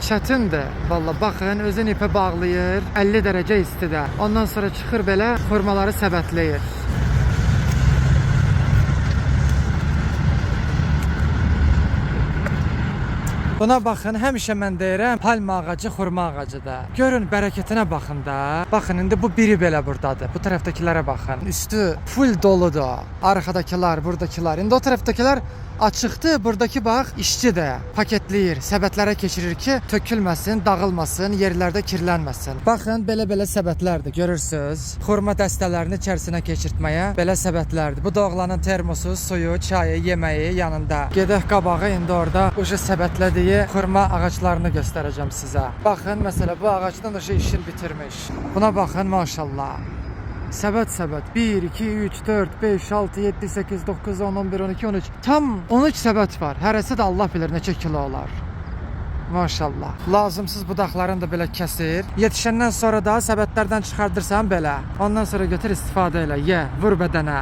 çətindir. Valla baxın, özün ipə bağlayır. 50 dərəcə istidə. Ondan sonra çıxır belə, xurmaları səbətləyir. Buna baxın, həmişə mən deyirəm, palma ağacı xurma ağacıdır. Görün, bərəkətinə baxın da. Baxın, indi bu biri belə buradadır. Bu tərəfdəkilərə baxın. Üstü full doludur. Arxadakılar, buradakılar. İndi o tərəfdəkilər açıqdır. Buradakı bax, işçidir. Paketləyir, səbətlərə keçirir ki, tökülməsin, dağılmasın, yerlərdə kirlənməsin. Baxın, belə-belə səbətlərdir, görürsünüz. Xurma dəstələrini içərisinə keçirtməyə belə səbətlərdir. Bu da oğlanın termosu, suyu, çayı, yeməyi yanında. Gedək qabağa, indi orada bu səbətlədiyi xurma ağaclarını göstərəcəm sizə. Baxın, məsələ bu ağacdan da işini bitirmiş. Buna baxın, maşallah. Səbət. 1, 2, 3, 4, 5, 6, 7, 8, 9, 10, 11, 12, 13. Tam 13 səbət var. Hərəsi də Allah bilir neçə kilo olar. Maşallah. Lazımsız budaqlarını da belə kəsir. Yetişəndən sonra da səbətlərdən çıxardırsan belə. Ondan sonra götür istifadə elə. Ye, vur bədənə.